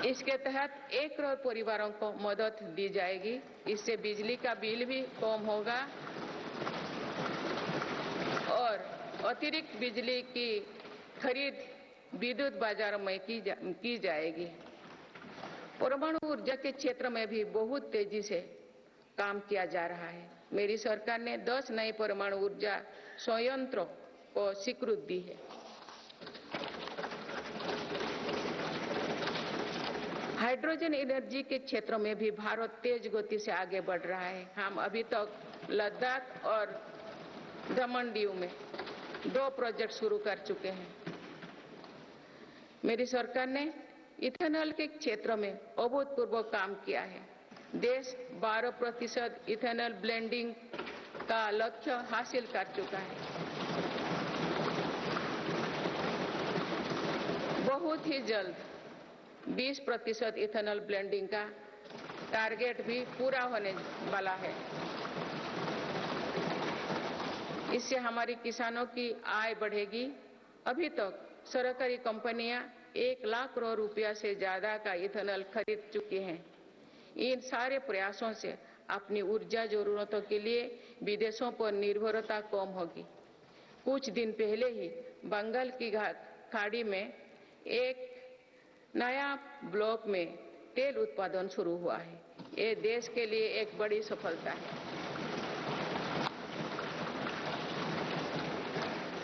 इसके तहत 1 करोड़ परिवारों को मदद दी जाएगी। इससे बिजली का बिल भी कम होगा और अतिरिक्त बिजली की खरीद विद्युत बाजारों में की जाएगी। परमाणु ऊर्जा के क्षेत्र में भी बहुत तेजी से काम किया जा रहा है। मेरी सरकार ने 10 नए परमाणु ऊर्जा संयंत्रों को स्वीकृति दी है। हाइड्रोजन एनर्जी के क्षेत्र में भी भारत तेज गति से आगे बढ़ रहा है। हम अभी तक लद्दाख और दमन दीव में 2 प्रोजेक्ट शुरू कर चुके हैं। मेरी सरकार ने इथेनॉल के क्षेत्र में अभूतपूर्व काम किया है। देश 12% इथेनॉल ब्लेंडिंग का लक्ष्य हासिल कर चुका है। बहुत ही जल्द 20% इथेनॉल ब्लेंडिंग का टारगेट भी पूरा होने वाला है। इससे हमारे किसानों की आय बढ़ेगी। अभी तक सरकारी कंपनियां 1 लाख करोड़ रुपया से ज्यादा का इथेनॉल खरीद चुकी हैं। इन सारे प्रयासों से अपनी ऊर्जा जरूरतों के लिए विदेशों पर निर्भरता कम होगी। कुछ दिन पहले ही बंगाल की खाड़ी में एक नया ब्लॉक में तेल उत्पादन शुरू हुआ है। ये देश के लिए एक बड़ी सफलता है।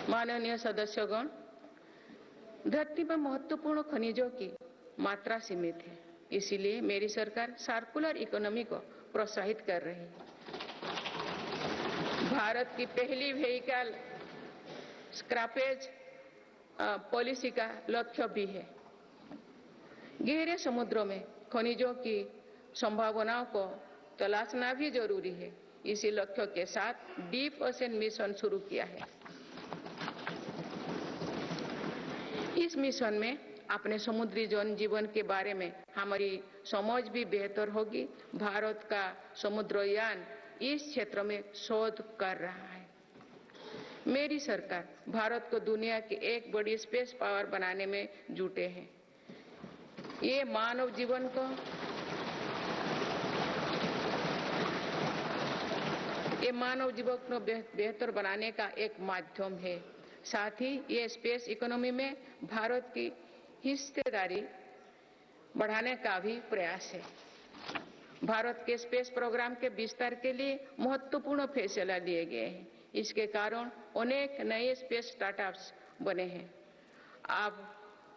माननीय सदस्यगण, धरती पर महत्वपूर्ण खनिजों की मात्रा सीमित है। इसीलिए मेरी सरकार सर्कुलर इकोनॉमी को प्रोत्साहित कर रही है। भारत की पहली व्हीकल स्क्रैपेज पॉलिसी का लक्ष्य भी है। गहरे समुद्रों में खनिजों की संभावनाओं को तलाशना भी जरूरी है। इसी लक्ष्य के साथ डीप ओशन मिशन शुरू किया है। इस मिशन में अपने समुद्री जीवन के बारे में हमारी समझ भी बेहतर होगी। भारत का समुद्रयान इस क्षेत्र में शोध कर रहा है। मेरी सरकार भारत को दुनिया की एक बड़ी स्पेस पावर बनाने में जुटे हैं। ये मानव जीवन को बेहतर बनाने का एक माध्यम है। साथ ही ये स्पेस इकोनॉमी में भारत की हिस्सेदारी बढ़ाने का भी प्रयास है। भारत के स्पेस प्रोग्राम के विस्तार के लिए महत्वपूर्ण फैसला लिए गए हैं। इसके कारण अनेक नए स्पेस स्टार्टअप्स बने हैं। अब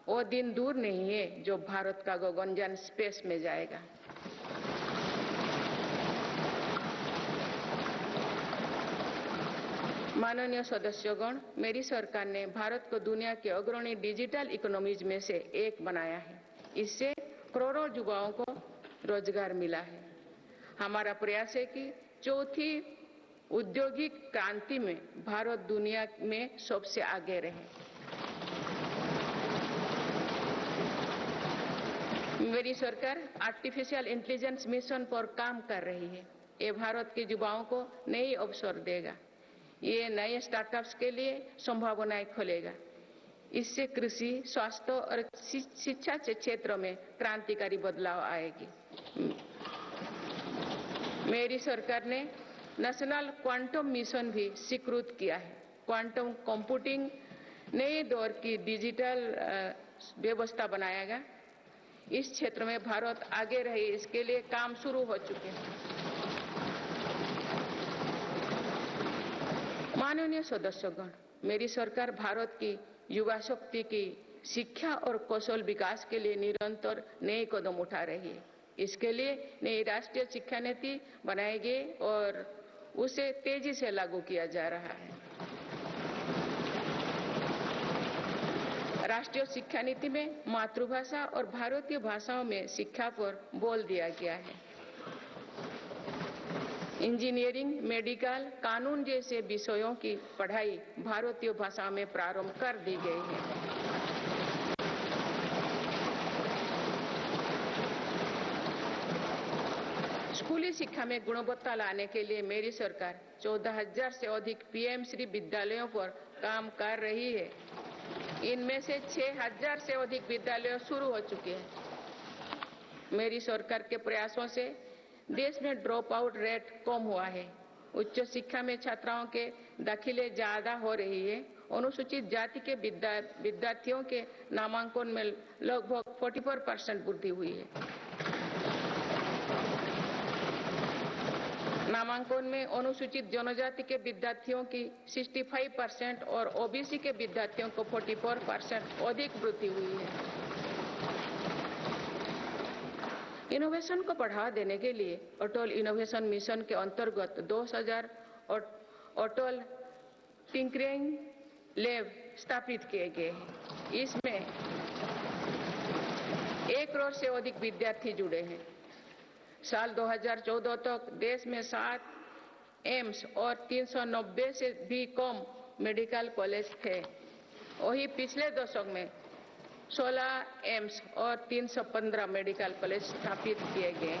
वो दिन दूर नहीं है जो भारत का गगनयान स्पेस में जाएगा। माननीय सदस्यगण, मेरी सरकार ने भारत को दुनिया के अग्रणी डिजिटल इकोनॉमीज में से एक बनाया है। इससे करोड़ों युवाओं को रोजगार मिला है। हमारा प्रयास है कि चौथी औद्योगिक क्रांति में भारत दुनिया में सबसे आगे रहे। मेरी सरकार आर्टिफिशियल इंटेलिजेंस मिशन पर काम कर रही है। ये भारत के युवाओं को नए अवसर देगा। ये नए स्टार्टअप्स के लिए संभावनाएं खोलेगा। इससे कृषि, स्वास्थ्य और शिक्षा के क्षेत्रों में क्रांतिकारी बदलाव आएगी। मेरी सरकार ने नेशनल क्वांटम मिशन भी स्वीकृत किया है। क्वांटम कंप्यूटिंग नए दौर की डिजिटल व्यवस्था बनाएगा। इस क्षेत्र में भारत आगे रहे, इसके लिए काम शुरू हो चुके हैं। माननीय सदस्यगण, मेरी सरकार भारत की युवा शक्ति की शिक्षा और कौशल विकास के लिए निरंतर नए कदम उठा रही है। इसके लिए नई राष्ट्रीय शिक्षा नीति बनाई गई और उसे तेजी से लागू किया जा रहा है। राष्ट्रीय शिक्षा नीति में मातृभाषा और भारतीय भाषाओं में शिक्षा पर बल दिया गया है। इंजीनियरिंग, मेडिकल, कानून जैसे विषयों की पढ़ाई भारतीय भाषा में प्रारंभ कर दी गई है। स्कूली शिक्षा में गुणवत्ता लाने के लिए मेरी सरकार 14,000 से अधिक पीएम श्री विद्यालयों पर काम कर रही है। इनमें से 6,000 से अधिक विद्यालय शुरू हो चुके हैं। मेरी सरकार के प्रयासों से देश में ड्रॉप आउट रेट कम हुआ है। उच्च शिक्षा में छात्राओं के दाखिले ज्यादा हो रही है। अनुसूचित जाति के विद्यार्थियों के नामांकन में लगभग 44% वृद्धि हुई है। नामांकन में अनुसूचित जनजाति के विद्यार्थियों की 65% और ओबीसी के विद्यार्थियों को 44% अधिक वृद्धि हुई है। इनोवेशन को बढ़ावा देने के लिए अटल इनोवेशन मिशन के अंतर्गत 2000 अटल टिंकरिंग लैब स्थापित किए गए हैं। इसमें 1 करोड़ से अधिक विद्यार्थी जुड़े हैं। साल 2014 तक देश में 7 एम्स और 390 से भी कम मेडिकल कॉलेज थे। वही पिछले दशक में 16 एम्स और 315 मेडिकल कॉलेज स्थापित किए गए।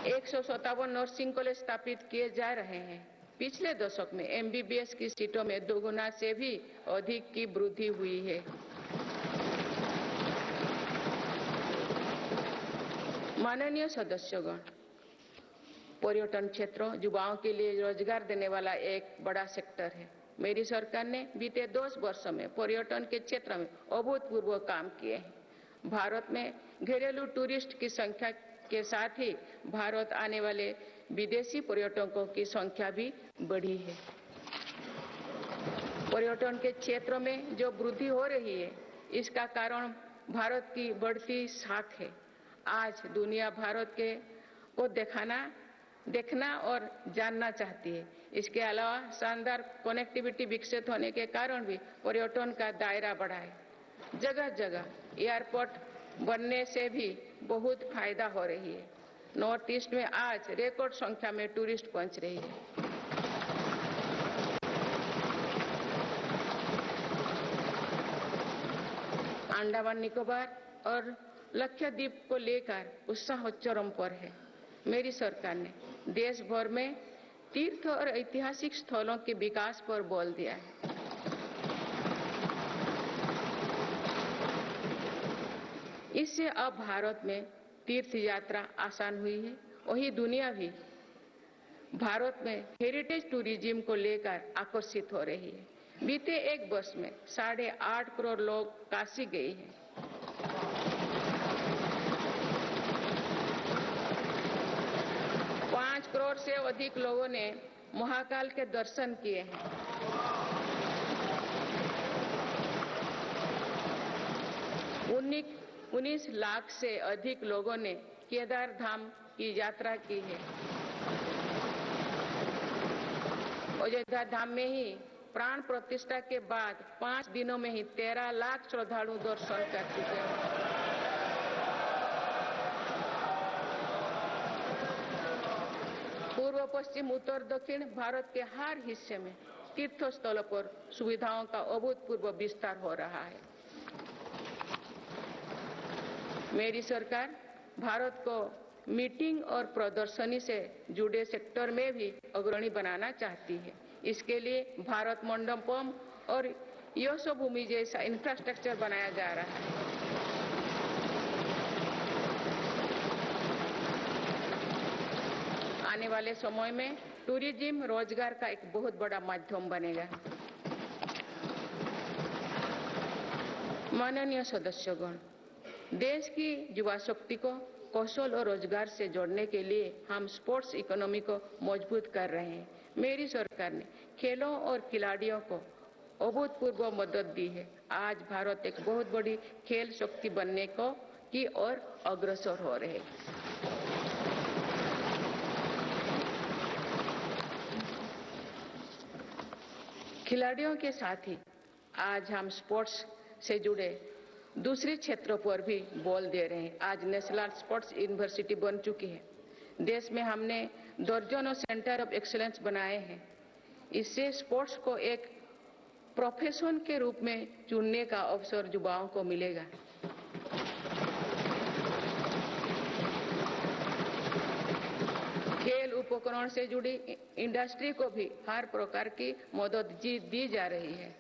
157 नर्सिंग कॉलेज स्थापित किए जा रहे हैं। पिछले दशक में एमबीबीएस की सीटों में 2 गुना से भी अधिक की वृद्धि हुई है। माननीय सदस्यगण, पर्यटन क्षेत्र युवाओं के लिए रोजगार देने वाला एक बड़ा सेक्टर है। मेरी सरकार ने बीते 10 वर्षों में पर्यटन के क्षेत्र में अभूतपूर्व काम किए हैं। भारत में घरेलू टूरिस्ट की संख्या के साथ ही भारत आने वाले विदेशी पर्यटकों की संख्या भी बढ़ी है। पर्यटन के क्षेत्र में जो वृद्धि हो रही है, इसका कारण भारत की बढ़ती साख है। आज दुनिया भारत को देखना और जानना चाहती है। इसके अलावा शानदार कनेक्टिविटी विकसित होने के कारण भी पर्यटन का दायरा बढ़ा है। जगह जगह एयरपोर्ट बनने से भी बहुत फायदा हो रही है। नॉर्थ ईस्ट में आज रिकॉर्ड संख्या में टूरिस्ट पहुंच रही है। अंडमान निकोबार और लक्षद्वीप को लेकर उत्साह चरम पर है। मेरी सरकार ने देश भर में तीर्थ और ऐतिहासिक स्थलों के विकास पर बल दिया है। इससे अब भारत में तीर्थ यात्रा आसान हुई है। वही दुनिया भी भारत में हेरिटेज टूरिज्म को लेकर आकर्षित हो रही है। बीते 1 वर्ष में 8.5 करोड़ लोग काशी गए हैं। करोड़ से अधिक लोगों ने महाकाल के दर्शन किए हैं। 19 लाख से अधिक लोगों ने केदार धाम की यात्रा की है। अयोध्या धाम में ही प्राण प्रतिष्ठा के बाद 5 दिनों में ही 13 लाख श्रद्धालु दर्शन कर चुके हैं। पूर्व पश्चिम उत्तर दक्षिण भारत के हर हिस्से में तीर्थ स्थलों पर सुविधाओं का अभूतपूर्व विस्तार हो रहा है। मेरी सरकार भारत को मीटिंग और प्रदर्शनी से जुड़े सेक्टर में भी अग्रणी बनाना चाहती है। इसके लिए भारत मंडपम और यशोभूमि जैसा इंफ्रास्ट्रक्चर बनाया जा रहा है। आने वाले समय में टूरिज्म रोजगार का एक बहुत बड़ा माध्यम बनेगा। माननीय सदस्यगण, देश की युवा शक्ति को कौशल और रोजगार से जोड़ने के लिए हम स्पोर्ट्स इकोनॉमी को मजबूत कर रहे हैं। मेरी सरकार ने खेलों और खिलाड़ियों को अभूतपूर्व मदद दी है। आज भारत एक बहुत बड़ी खेल शक्ति बनने की ओर अग्रसर हो रहे हैं। खिलाड़ियों के साथ ही आज हम स्पोर्ट्स से जुड़े दूसरे क्षेत्रों पर भी बल दे रहे हैं। आज नेशनल स्पोर्ट्स यूनिवर्सिटी बन चुकी है। देश में हमने दर्जनों सेंटर ऑफ एक्सीलेंस बनाए हैं। इससे स्पोर्ट्स को एक प्रोफेशन के रूप में चुनने का अवसर युवाओं को मिलेगा। खेल उपकरण से जुड़ी इंडस्ट्री को भी हर प्रकार की मदद दी जा रही है।